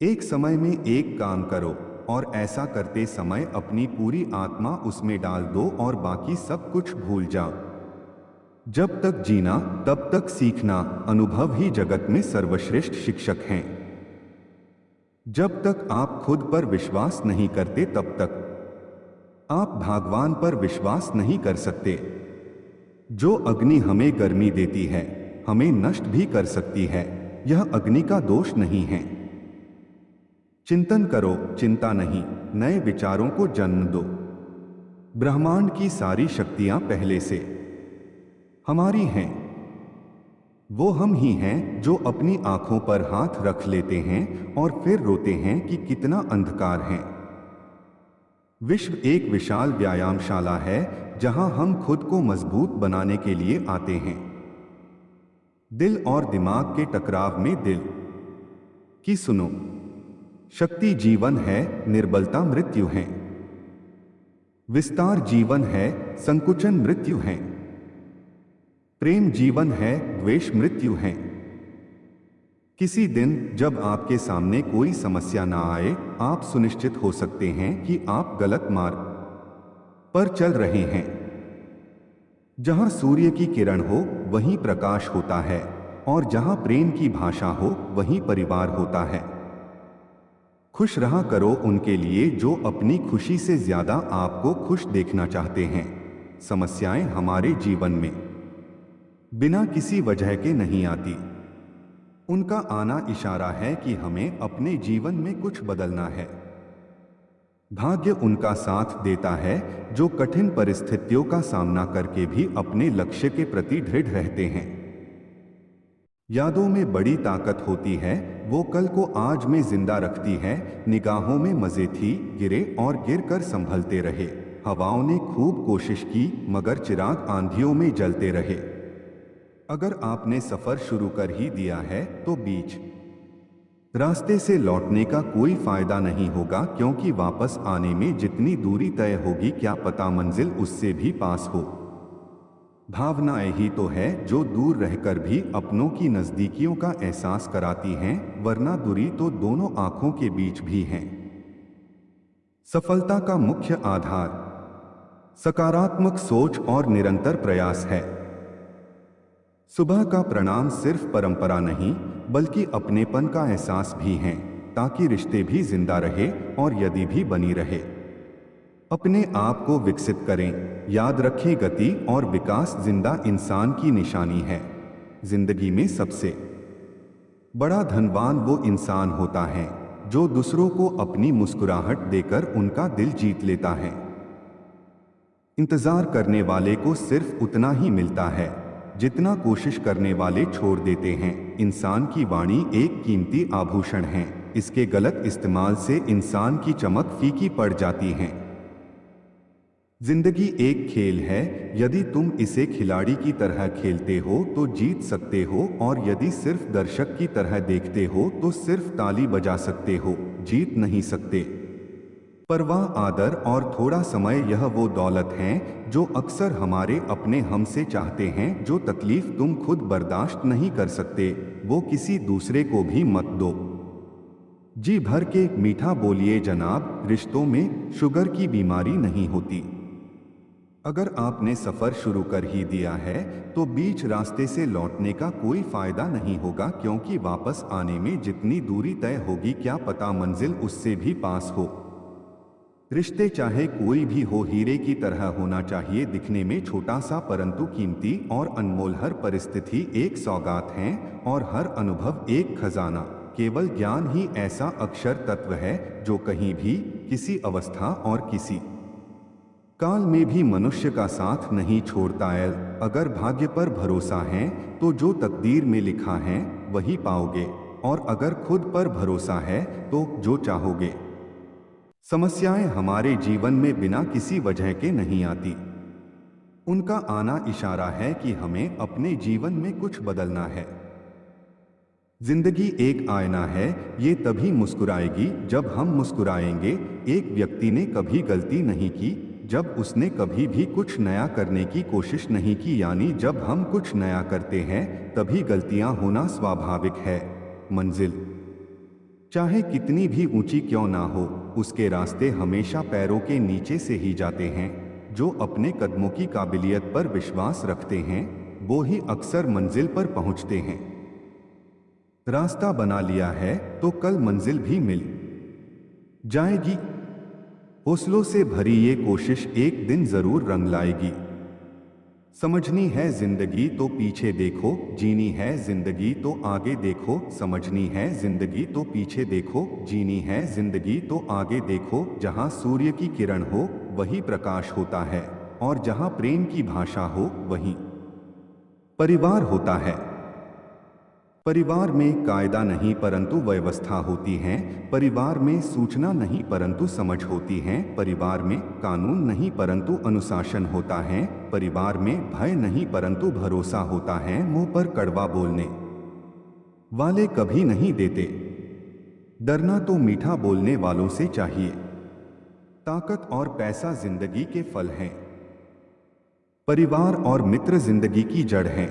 एक समय में एक काम करो और ऐसा करते समय अपनी पूरी आत्मा उसमें डाल दो और बाकी सब कुछ भूल जाओ। जब तक जीना तब तक सीखना, अनुभव ही जगत में सर्वश्रेष्ठ शिक्षक हैं। जब तक आप खुद पर विश्वास नहीं करते तब तक आप भगवान पर विश्वास नहीं कर सकते। जो अग्नि हमें गर्मी देती है, हमें नष्ट भी कर सकती है। यह अग्नि का दोष नहीं है। चिंतन करो, चिंता नहीं, नए विचारों को जन्म दो। ब्रह्मांड की सारी शक्तियां पहले से हमारी हैं। वो हम ही हैं जो अपनी आंखों पर हाथ रख लेते हैं और फिर रोते हैं कि कितना अंधकार है। विश्व एक विशाल व्यायामशाला है जहां हम खुद को मजबूत बनाने के लिए आते हैं। दिल और दिमाग के टकराव में दिल की सुनो। शक्ति जीवन है, निर्बलता मृत्यु है। विस्तार जीवन है, संकुचन मृत्यु है। प्रेम जीवन है, द्वेष मृत्यु है। किसी दिन जब आपके सामने कोई समस्या ना आए, आप सुनिश्चित हो सकते हैं कि आप गलत मार्ग पर चल रहे हैं। जहां सूर्य की किरण हो वहीं प्रकाश होता है, और जहां प्रेम की भाषा हो वहीं परिवार होता है। खुश रहा करो उनके लिए जो अपनी खुशी से ज्यादा आपको खुश देखना चाहते हैं। समस्याएं हमारे जीवन में बिना किसी वजह के नहीं आती। उनका आना इशारा है कि हमें अपने जीवन में कुछ बदलना है। भाग्य उनका साथ देता है जो कठिन परिस्थितियों का सामना करके भी अपने लक्ष्य के प्रति दृढ़ रहते हैं। यादों में बड़ी ताकत होती है, वो कल को आज में जिंदा रखती है। निगाहों में मजे थी, गिरे और गिर कर संभलते रहे। हवाओं ने खूब कोशिश की मगर चिराग आंधियों में जलते रहे। अगर आपने सफर शुरू कर ही दिया है तो बीच रास्ते से लौटने का कोई फायदा नहीं होगा, क्योंकि वापस आने में जितनी दूरी तय होगी क्या पता मंजिल उससे भी पास हो। भावनाएं ही तो है जो दूर रहकर भी अपनों की नजदीकियों का एहसास कराती हैं, वरना दूरी तो दोनों आंखों के बीच भी है। सफलता का मुख्य आधार सकारात्मक सोच और निरंतर प्रयास है। सुबह का प्रणाम सिर्फ परंपरा नहीं बल्कि अपनेपन का एहसास भी है, ताकि रिश्ते भी जिंदा रहे और यदि भी बनी रहे। अपने आप को विकसित करें। याद रखें, गति और विकास जिंदा इंसान की निशानी है। जिंदगी में सबसे बड़ा धनवान वो इंसान होता है जो दूसरों को अपनी मुस्कुराहट देकर उनका दिल जीत लेता है। इंतजार करने वाले को सिर्फ उतना ही मिलता है जितना कोशिश करने वाले छोड़ देते हैं। इंसान की वाणी एक कीमती आभूषण है, इसके गलत इस्तेमाल से इंसान की चमक फीकी पड़ जाती है। जिंदगी एक खेल है, यदि तुम इसे खिलाड़ी की तरह खेलते हो तो जीत सकते हो, और यदि सिर्फ दर्शक की तरह देखते हो तो सिर्फ ताली बजा सकते हो, जीत नहीं सकते। परवाह, आदर और थोड़ा समय यह वो दौलत हैं जो अक्सर हमारे अपने हमसे चाहते हैं। जो तकलीफ तुम खुद बर्दाश्त नहीं कर सकते वो किसी दूसरे को भी मत दो। जी भर के मीठा बोलिए जनाब, रिश्तों में शुगर की बीमारी नहीं होती। अगर आपने सफर शुरू कर ही दिया है तो बीच रास्ते से लौटने का कोई फायदा नहीं होगा, क्योंकि वापस आने में जितनी दूरी तय होगी क्या पता मंजिल उससे भी पास हो। रिश्ते चाहे कोई भी हो, हीरे की तरह होना चाहिए। दिखने में छोटा सा परंतु कीमती और अनमोल। हर परिस्थिति एक सौगात है और हर अनुभव एक खजाना। केवल ज्ञान ही ऐसा अक्षर तत्व है जो कहीं भी, किसी अवस्था और किसी काल में भी मनुष्य का साथ नहीं छोड़ता है। अगर भाग्य पर भरोसा है तो जो तकदीर में लिखा है वही पाओगे, और अगर खुद पर भरोसा है तो जो चाहोगे। समस्याएं हमारे जीवन में बिना किसी वजह के नहीं आती। उनका आना इशारा है कि हमें अपने जीवन में कुछ बदलना है। जिंदगी एक आईना है, ये तभी मुस्कुराएगी जब हम मुस्कुराएंगे। एक व्यक्ति ने कभी गलती नहीं की जब उसने कभी भी कुछ नया करने की कोशिश नहीं की। यानी जब हम कुछ नया करते हैं तभी गलतियां होना स्वाभाविक है। मंजिल चाहे कितनी भी ऊंची क्यों ना हो, उसके रास्ते हमेशा पैरों के नीचे से ही जाते हैं। जो अपने कदमों की काबिलियत पर विश्वास रखते हैं, वो ही अक्सर मंजिल पर पहुंचते हैं। रास्ता बना लिया है तो कल मंजिल भी मिल जाएगी। हौसलों से भरी ये कोशिश एक दिन जरूर रंग लाएगी। समझनी है जिंदगी तो पीछे देखो, जीनी है जिंदगी तो आगे देखो। समझनी है जिंदगी तो पीछे देखो, जीनी है जिंदगी तो आगे देखो। जहाँ सूर्य की किरण हो वही प्रकाश होता है, और जहाँ प्रेम की भाषा हो वहीं परिवार होता है। परिवार में कायदा नहीं परंतु व्यवस्था होती है। परिवार में सूचना नहीं परंतु समझ होती है। परिवार में कानून नहीं परंतु अनुशासन होता है। परिवार में भय नहीं परंतु भरोसा होता है। मुंह पर कड़वा बोलने वाले कभी नहीं देते। डरना तो मीठा बोलने वालों से चाहिए। ताकत और पैसा जिंदगी के फल हैं। परिवार और मित्र जिंदगी की जड़ हैं।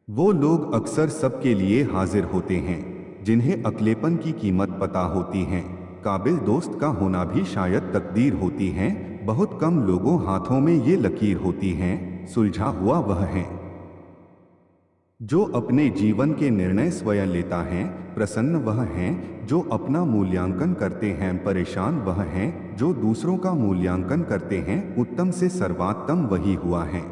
वो लोग अक्सर सबके लिए हाजिर होते हैं जिन्हें अकेलेपन की कीमत पता होती है। काबिल दोस्त का होना भी शायद तकदीर होती है। बहुत कम लोगों हाथों में ये लकीर होती है। सुलझा हुआ वह है जो अपने जीवन के निर्णय स्वयं लेता है। प्रसन्न वह है जो अपना मूल्यांकन करते हैं। परेशान वह है जो दूसरों का मूल्यांकन करते हैं। उत्तम से सर्वोत्तम वही हुआ है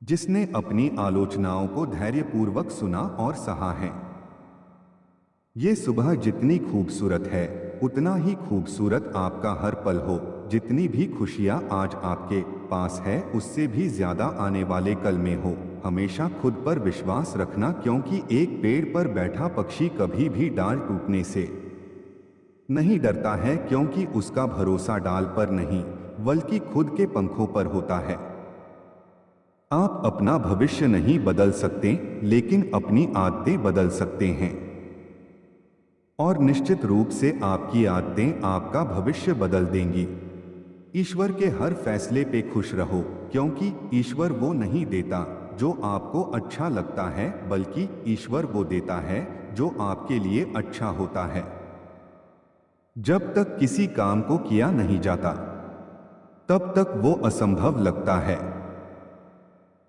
जिसने अपनी आलोचनाओं को धैर्यपूर्वक सुना और सहा है। ये सुबह जितनी खूबसूरत है, उतना ही खूबसूरत आपका हर पल हो। जितनी भी खुशियां आज आपके पास है, उससे भी ज्यादा आने वाले कल में हो। हमेशा खुद पर विश्वास रखना, क्योंकि एक पेड़ पर बैठा पक्षी कभी भी डाल टूटने से नहीं डरता है, क्योंकि उसका भरोसा डाल पर नहीं बल्कि खुद के पंखों पर होता है। आप अपना भविष्य नहीं बदल सकते, लेकिन अपनी आदतें बदल सकते हैं। और निश्चित रूप से आपकी आदतें आपका भविष्य बदल देंगी। ईश्वर के हर फैसले पे खुश रहो, क्योंकि ईश्वर वो नहीं देता जो आपको अच्छा लगता है, बल्कि ईश्वर वो देता है जो आपके लिए अच्छा होता है। जब तक किसी काम को किया नहीं जाता, तब तक वो असंभव लगता है।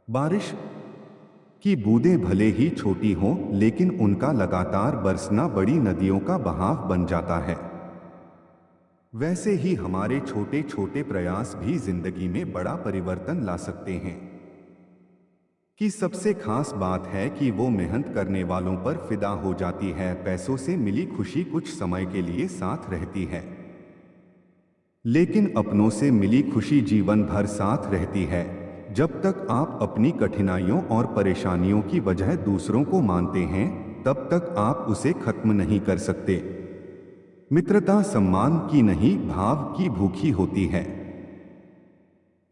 बारिश की बूंदें भले ही छोटी हों, लेकिन उनका लगातार बरसना बड़ी नदियों का बहाव बन जाता है। वैसे ही हमारे छोटे छोटे प्रयास भी जिंदगी में बड़ा परिवर्तन ला सकते हैं। कि सबसे खास बात है कि वो मेहनत करने वालों पर फिदा हो जाती है। पैसों से मिली खुशी कुछ समय के लिए साथ रहती है, लेकिन अपनों से मिली खुशी जीवन भर साथ रहती है। जब तक आप अपनी कठिनाइयों और परेशानियों की वजह दूसरों को मानते हैं, तब तक आप उसे खत्म नहीं कर सकते। मित्रता सम्मान की नहीं, भाव की भूखी होती है।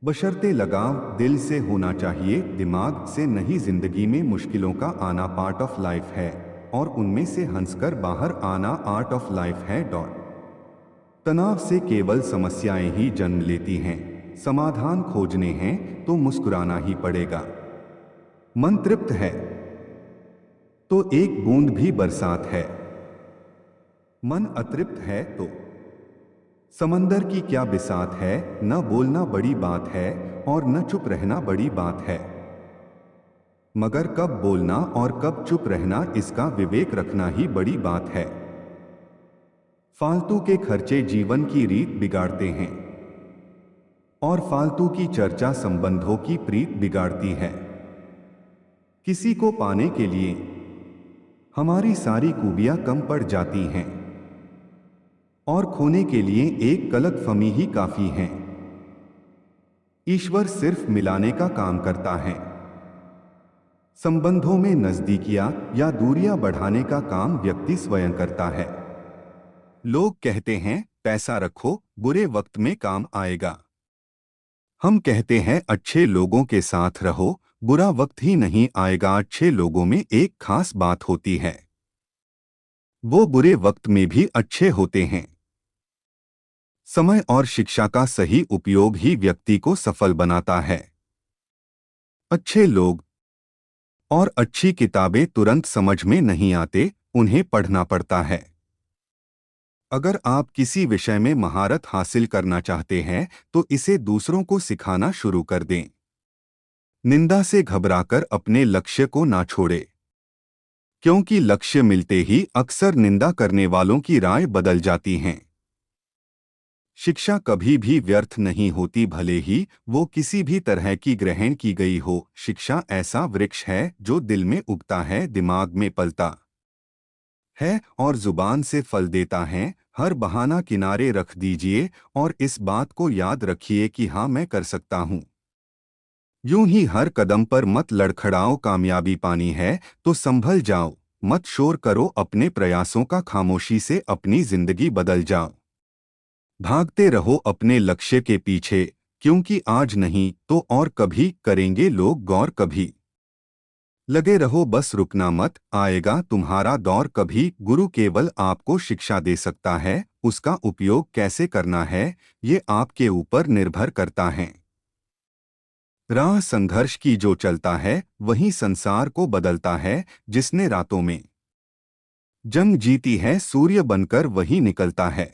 बशर्ते लगाव दिल से होना चाहिए, दिमाग से नहीं। जिंदगी में मुश्किलों का आना पार्ट ऑफ लाइफ है, और उनमें से हंसकर बाहर आना आर्ट ऑफ लाइफ है। तनाव से केवल समस्याएं ही जन्म लेती हैं। समाधान खोजने हैं तो मुस्कुराना ही पड़ेगा। मन तृप्त है तो एक बूंद भी बरसात है। मन अतृप्त है तो समंदर की क्या बिसात है। न बोलना बड़ी बात है और न चुप रहना बड़ी बात है, मगर कब बोलना और कब चुप रहना, इसका विवेक रखना ही बड़ी बात है। फालतू के खर्चे जीवन की रीत बिगाड़ते हैं, और फालतू की चर्चा संबंधों की प्रीत बिगाड़ती है। किसी को पाने के लिए हमारी सारी खूबियां कम पड़ जाती हैं, और खोने के लिए एक गलतफहमी ही काफी है। ईश्वर सिर्फ मिलाने का काम करता है। संबंधों में नजदीकियां या दूरियां बढ़ाने का काम व्यक्ति स्वयं करता है। लोग कहते हैं पैसा रखो, बुरे वक्त में काम आएगा। हम कहते हैं अच्छे लोगों के साथ रहो, बुरा वक्त ही नहीं आएगा। अच्छे लोगों में एक खास बात होती है, वो बुरे वक्त में भी अच्छे होते हैं। समय और शिक्षा का सही उपयोग ही व्यक्ति को सफल बनाता है। अच्छे लोग और अच्छी किताबें तुरंत समझ में नहीं आते, उन्हें पढ़ना पड़ता है। अगर आप किसी विषय में महारत हासिल करना चाहते हैं तो इसे दूसरों को सिखाना शुरू कर दें। निंदा से घबराकर अपने लक्ष्य को ना छोड़ें, क्योंकि लक्ष्य मिलते ही अक्सर निंदा करने वालों की राय बदल जाती हैं। शिक्षा कभी भी व्यर्थ नहीं होती, भले ही वो किसी भी तरह की ग्रहण की गई हो। शिक्षा ऐसा वृक्ष है जो दिल में उगता है, दिमाग में पलता है और जुबान से फल देता है। हर बहाना किनारे रख दीजिए और इस बात को याद रखिए कि हाँ, मैं कर सकता हूँ। यूं ही हर कदम पर मत लड़खड़ाओ, कामयाबी पानी है तो संभल जाओ। मत शोर करो अपने प्रयासों का, खामोशी से अपनी जिंदगी बदल जाओ। भागते रहो अपने लक्ष्य के पीछे, क्योंकि आज नहीं तो और कभी करेंगे लोग गौर। कभी लगे रहो, बस रुकना मत, आएगा तुम्हारा दौर कभी। गुरु केवल आपको शिक्षा दे सकता है, उसका उपयोग कैसे करना है ये आपके ऊपर निर्भर करता है। राह संघर्ष की जो चलता है वही संसार को बदलता है। जिसने रातों में जंग जीती है, सूर्य बनकर वही निकलता है।